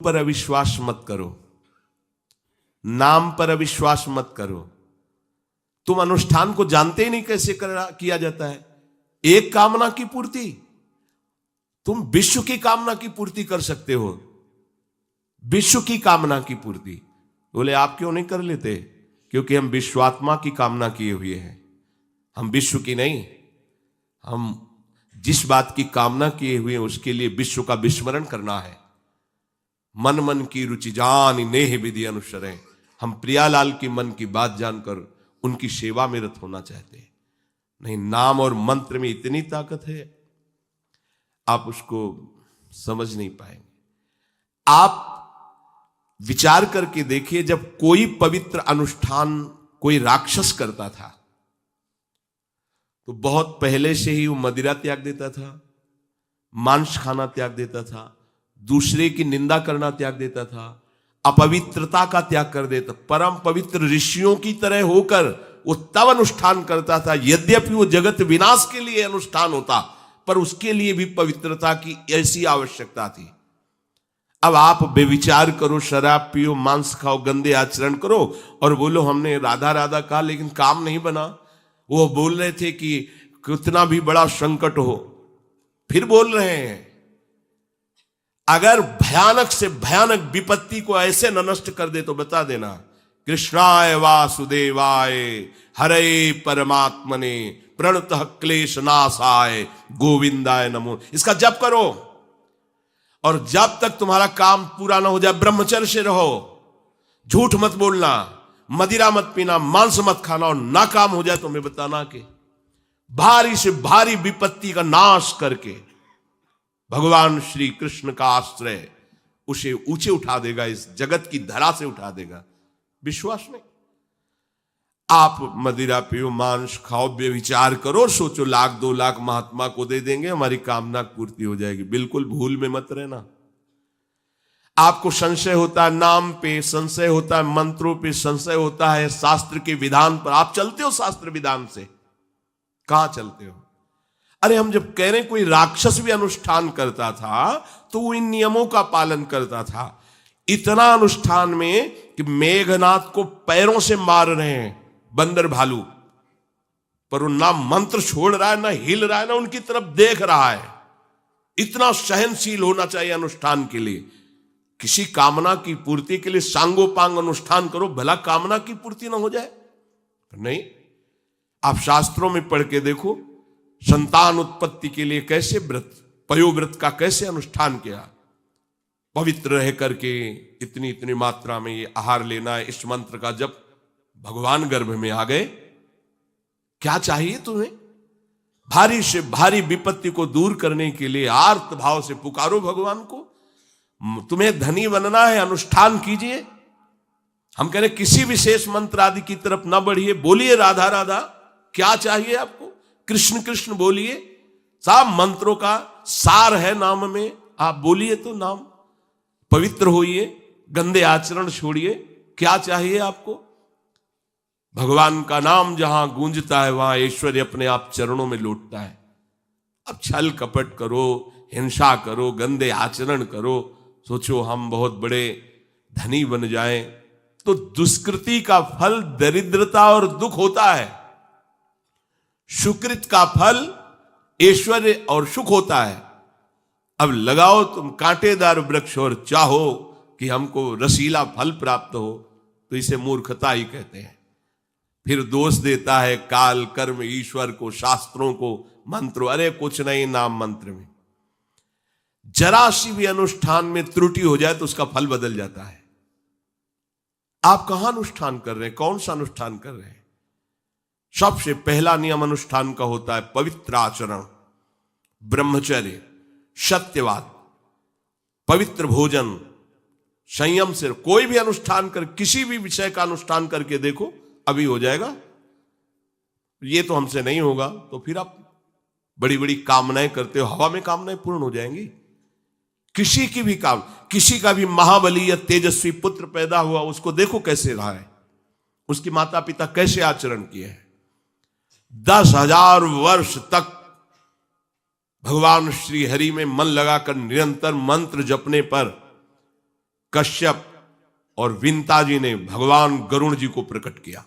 पर अविश्वास मत करो, नाम पर अविश्वास मत करो। तुम अनुष्ठान को जानते ही नहीं कैसे किया जाता है। एक कामना की पूर्ति, तुम विश्व की कामना की पूर्ति कर सकते हो, विश्व की कामना की पूर्ति। बोले आप क्यों नहीं कर लेते? क्योंकि हम विश्वात्मा की कामना किए हुए हैं, हम विश्व की नहीं। हम जिस बात की कामना किए हुए हैं उसके लिए विश्व का विस्मरण करना है। मन मन की रुचि जान नेह विधि अनुसरें। हम प्रियालाल की मन की बात जानकर उनकी सेवा में रत होना चाहते हैं। नहीं, नाम और मंत्र में इतनी ताकत है, आप उसको समझ नहीं पाएंगे। आप विचार करके देखिए, जब कोई पवित्र अनुष्ठान कोई राक्षस करता था तो बहुत पहले से ही वो मदिरा त्याग देता था, मांस खाना त्याग देता था, दूसरे की निंदा करना त्याग देता था, अपवित्रता का त्याग कर देता। परम पवित्र ऋषियों की तरह होकर वो तब अनुष्ठान करता था। यद्यपि वो जगत विनाश के लिए अनुष्ठान होता, पर उसके लिए भी पवित्रता की ऐसी आवश्यकता थी। अब आप बेविचार करो, शराब पियो, मांस खाओ, गंदे आचरण करो और बोलो हमने राधा राधा कहा लेकिन काम नहीं बना। वो बोल रहे थे कि कितना भी बड़ा संकट हो, फिर बोल रहे हैं। अगर भयानक से भयानक विपत्ति को ऐसे न नष्ट कर दे तो बता देना, कृष्णाय वासुदेवाय हरे परमात्मने प्रणतः क्लेश नाशाय गोविंदाय नमो। इसका जप करो और जब तक तुम्हारा काम पूरा ना हो जाए ब्रह्मचर्य से रहो। झूठ मत बोलना, मदिरा मत पीना, मांस मत खाना, और ना काम हो जाए तो मैं बताना कि भारी से भारी विपत्ति का नाश करके भगवान श्री कृष्ण का आश्रय उसे ऊंचे उठा देगा, इस जगत की धरा से उठा देगा। विश्वास नहीं? आप मदिरा पियो, मांस खाओ, बेविचार करो, सोचो 1,00,000 2,00,000 महात्मा को दे देंगे, हमारी कामना पूर्ति हो जाएगी। बिल्कुल भूल में मत रहना। आपको संशय होता है नाम पे, संशय होता है मंत्रों पे, संशय होता है शास्त्र के विधान पर। आप चलते हो शास्त्र विधान से? कहां चलते हो? अरे हम जब कह रहे कोई राक्षस भी अनुष्ठान करता था तो वो इन नियमों का पालन करता था। इतना अनुष्ठान में कि मेघनाथ को पैरों से मार रहे हैं बंदर भालू, पर वो ना मंत्र छोड़ रहा है, ना हिल रहा है, ना उनकी तरफ देख रहा है। इतना सहनशील होना चाहिए अनुष्ठान के लिए। किसी कामना की पूर्ति के लिए सांगोपांग अनुष्ठान करो, भला कामना की पूर्ति ना हो जाए? नहीं। आप शास्त्रों में पढ़ के देखो, संतान उत्पत्ति के लिए कैसे व्रत, पयोव्रत का कैसे अनुष्ठान किया। पवित्र रह करके इतनी इतनी मात्रा में ये आहार लेना है, इस मंत्र का जब भगवान गर्भ में आ गए। क्या चाहिए तुम्हें? भारी से भारी विपत्ति को दूर करने के लिए आर्त भाव से पुकारो भगवान को। तुम्हें धनी बनना है, अनुष्ठान कीजिए। हम कह रहे किसी विशेष मंत्र आदि की तरफ ना बढ़िए, बोलिए राधा राधा। क्या चाहिए आपको? कृष्ण कृष्ण बोलिए। सब मंत्रों का सार है नाम में, आप बोलिए तो नाम। पवित्र होइए, गंदे आचरण छोड़िए। क्या चाहिए आपको? भगवान का नाम जहां गूंजता है वहां ऐश्वर्य अपने आप चरणों में लौटता है। अब छल कपट करो, हिंसा करो, गंदे आचरण करो, सोचो हम बहुत बड़े धनी बन जाएं, तो दुष्कृति का फल दरिद्रता और दुख होता है। सुकृत का फल ऐश्वर्य और सुख होता है। अब लगाओ तुम कांटेदार वृक्ष और चाहो कि हमको रसीला फल प्राप्त हो, तो इसे मूर्खता ही कहते हैं। फिर दोष देता है काल, कर्म, ईश्वर को, शास्त्रों को, मंत्रों। अरे कुछ नहीं, नाम मंत्र में जरा सी भी अनुष्ठान में त्रुटि हो जाए तो उसका फल बदल जाता है। आप कहां अनुष्ठान कर रहे हैं? कौन सा अनुष्ठान कर रहे हैं? सबसे पहला नियम अनुष्ठान का होता है पवित्र आचरण, ब्रह्मचर्य, सत्यवाद, पवित्र भोजन, संयम से। कोई भी अनुष्ठान कर, किसी भी विषय का अनुष्ठान करके देखो, अभी हो जाएगा। ये तो हमसे नहीं होगा, तो फिर आप बड़ी बड़ी कामनाएं करते हो, हवा में कामनाएं पूर्ण हो जाएंगी। किसी की भी काम, किसी का भी महाबली या तेजस्वी पुत्र पैदा हुआ, उसको देखो कैसे रहा है, उसके माता पिता कैसे आचरण किए हैं। 10,000 वर्ष तक भगवान श्री हरि में मन लगाकर निरंतर मंत्र जपने पर कश्यप और विंता जी ने भगवान गरुण जी को प्रकट किया।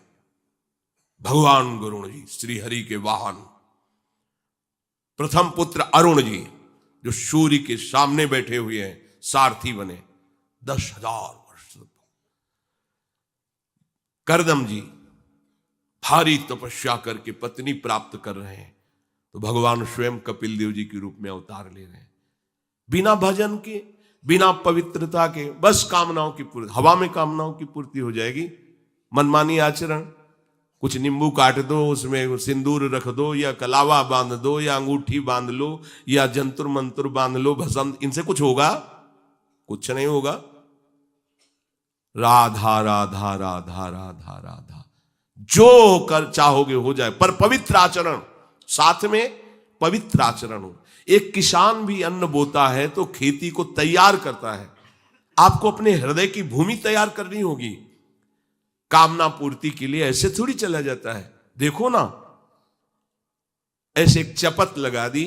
भगवान गरुण जी श्री हरि के वाहन, प्रथम पुत्र अरुण जी जो सूर्य के सामने बैठे हुए हैं, सारथी बने 10,000 वर्ष। करदम जी भारी तपस्या करके पत्नी प्राप्त कर रहे हैं, तो भगवान स्वयं कपिल देव जी के रूप में अवतार ले रहे हैं। बिना भजन के, बिना पवित्रता के, बस कामनाओं की पूर्ति, हवा में कामनाओं की पूर्ति हो जाएगी। मनमानी आचरण, कुछ नींबू काट दो, उसमें सिंदूर रख दो, या कलावा बांध दो, या अंगूठी बांध लो, या जंतुर मंत्र बांध लो, भस्म, इनसे कुछ होगा? कुछ नहीं होगा। राधा राधा राधा राधा राधा, जो कर चाहोगे हो जाए, पर पवित्र आचरण, साथ में पवित्र आचरण हो। एक किसान भी अन्न बोता है तो खेती को तैयार करता है। आपको अपने हृदय की भूमि तैयार करनी होगी। कामना पूर्ति के लिए ऐसे थोड़ी चला जाता है। देखो ना, ऐसे एक चपत लगा दी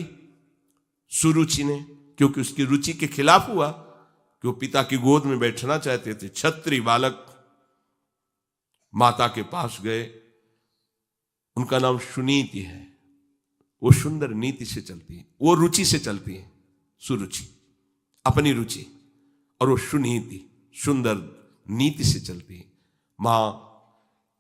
सुरुचि ने, क्योंकि उसकी रुचि के खिलाफ हुआ कि वो पिता की गोद में बैठना चाहते थे। छत्री बालक माता के पास गए, उनका नाम सुनीति है। वो सुंदर नीति से चलती है, वो रुचि से चलती है, सुरुचि अपनी रुचि, और वो सुनीति सुंदर नीति से चलती है। मां,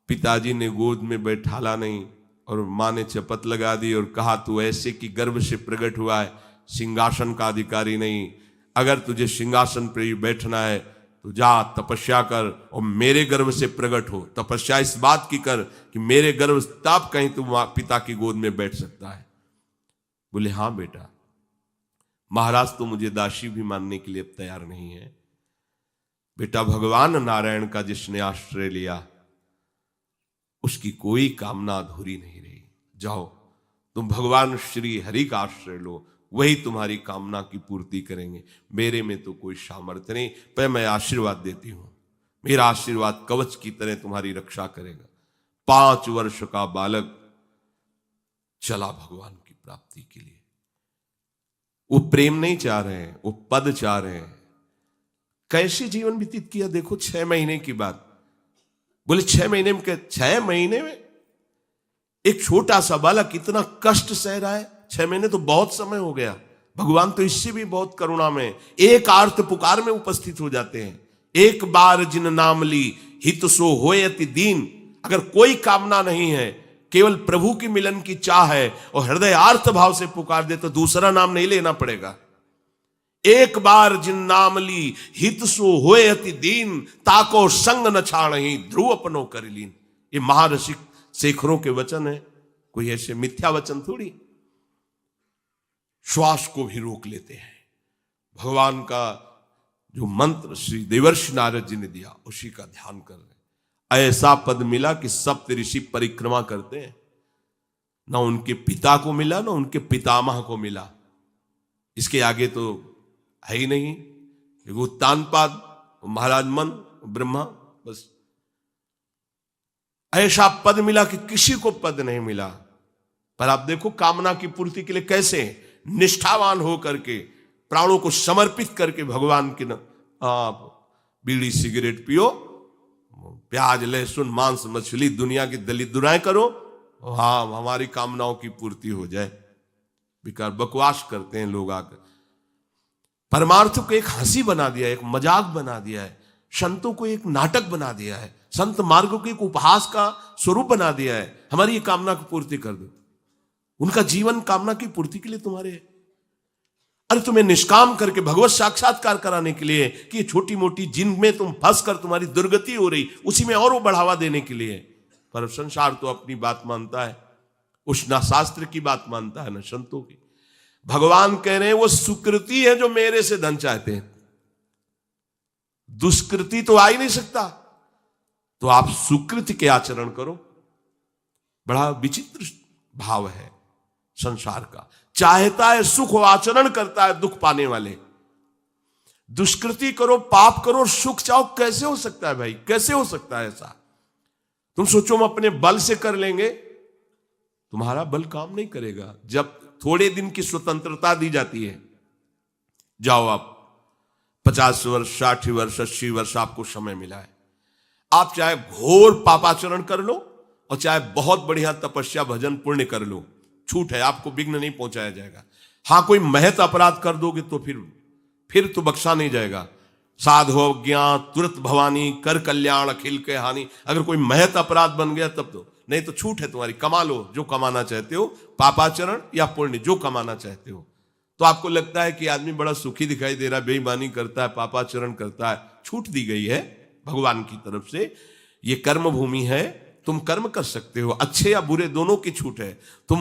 पिताजी ने गोद में बैठाला नहीं, और मां ने चपत लगा दी और कहा तू ऐसे कि गर्भ से प्रकट हुआ है, सिंहासन का अधिकारी नहीं। अगर तुझे सिंहासन पर बैठना है तो जा तपस्या कर और मेरे गर्भ से प्रकट हो। तपस्या इस बात की कर कि मेरे गर्भ तब कहीं तू पिता की गोद में बैठ सकता है। बोले हाँ बेटा। महाराज तो मुझे दासी भी मानने के लिए अब तैयार नहीं है। बेटा, भगवान नारायण का जिसने आश्रय लिया उसकी कोई कामना अधूरी नहीं रही। जाओ तुम भगवान श्री हरि का आश्रय लो, वही तुम्हारी कामना की पूर्ति करेंगे। मेरे में तो कोई सामर्थ्य नहीं, पर मैं आशीर्वाद देती हूं। मेरा आशीर्वाद कवच की तरह तुम्हारी रक्षा करेगा। 5 वर्ष का बालक चला भगवान की प्राप्ति के लिए। वो प्रेम नहीं चाह रहे हैं, वो पद चाह रहे हैं। कैसे जीवन व्यतीत किया देखो। 6 महीने की बात। बोले 6 महीने में, 6 महीने में एक छोटा सा बालक इतना कष्ट सह रहा है। 6 महीने तो बहुत समय हो गया। भगवान तो इससे भी बहुत करुणा में एक आर्त पुकार में उपस्थित हो जाते हैं। एक बार जिन नाम ली हित सो होए अति दीन। अगर कोई कामना नहीं है, केवल प्रभु की मिलन की चाह है और हृदय आर्त भाव से पुकार दे तो दूसरा नाम नहीं लेना पड़ेगा। एक बार जिन नाम ली हित सो होए अति दीन, ताको संग न छाणहि ध्रुव अपनो कर लीन। ये महर्षि शेखरों के वचन है, कोई ऐसे मिथ्या वचन थोड़ी। श्वास को भी रोक लेते हैं। भगवान का जो मंत्र श्री देवर्षि नारद जी ने दिया उसी का ध्यान कर रहे। ऐसा पद मिला कि सप्त ऋषि परिक्रमा करते हैं। ना उनके पिता को मिला, ना उनके पितामह को मिला। इसके आगे तो है ही नहीं। उत्तानपाद, महाराज मन, ब्रह्मा, बस ऐसा पद मिला कि किसी को पद नहीं मिला। पर आप देखो कामना की पूर्ति के लिए कैसे निष्ठावान हो करके, प्राणों को समर्पित करके भगवान की आप बीड़ी सिगरेट पियो, प्याज लहसुन मांस मछली दुनिया की दलित दुराएं करो, हाँ हमारी कामनाओं की पूर्ति हो जाए। बेकार बकवास करते हैं लोग आकर। परमार्थ को एक हंसी बना दिया है, एक मजाक बना दिया है। संतों को एक नाटक बना दिया है। संत मार्ग को एक उपहास का स्वरूप बना दिया है। हमारी ये कामना की पूर्ति कर दो। उनका जीवन कामना की पूर्ति के लिए तुम्हारे है। अरे तुम्हें निष्काम करके भगवत साक्षात्कार कराने के लिए कि छोटी मोटी जिनमें तुम फंस कर तुम्हारी दुर्गति हो रही, उसी में और वो बढ़ावा देने के लिए। पर संसार तो अपनी बात मानता है, उस ना शास्त्र की बात मानता है ना संतों की। भगवान कह रहे हैं वो सुकृति है जो मेरे से धन चाहते हैं, दुष्कृति तो आ ही नहीं सकता। तो आप सुकृति के आचरण करो। बड़ा विचित्र भाव है संसार का। चाहता है सुख, आचरण करता है दुख पाने वाले। दुष्कृति करो, पाप करो, सुख चाहो, कैसे हो सकता है भाई? कैसे हो सकता है ऐसा? तुम सोचो हम अपने बल से कर लेंगे, तुम्हारा बल काम नहीं करेगा। जब थोड़े दिन की स्वतंत्रता दी जाती है, जाओ आप 50 वर्ष, 60 वर्ष, 80 वर्ष आपको समय मिला है। आप चाहे घोर पापाचरण कर लो और चाहे बहुत बढ़िया तपस्या भजन पुण्य कर लो, छूट है, आपको विघ्न नहीं पहुंचाया जाएगा। हां, कोई महत अपराध कर दोगे तो फिर तो बख्शा नहीं जाएगा। साधु अज्ञात तुरंत भवानी, कर कल्याण अखिल के हानि। अगर कोई महत अपराध बन गया तब तो, नहीं तो छूट है तुम्हारी, कमा लो जो कमाना चाहते हो, पापाचरण या पुण्य जो कमाना चाहते हो। तो आपको लगता है कि आदमी बड़ा सुखी दिखाई दे रहा है, बेईमानी करता है, पापाचरण करता है, छूट दी गई है भगवान की तरफ से। ये कर्म भूमि है, तुम कर्म कर सकते हो, अच्छे या बुरे दोनों की छूट है। तुम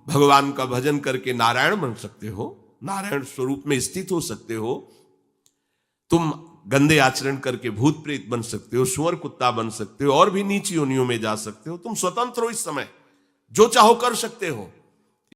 भगवान का भजन करके नारायण बन सकते हो, नारायण स्वरूप में स्थित हो सकते हो। तुम गंदे आचरण करके भूत प्रेत बन सकते हो, सुअर कुत्ता बन सकते हो, और भी नीची योनियों में जा सकते हो। तुम स्वतंत्र हो, इस समय जो चाहो कर सकते हो।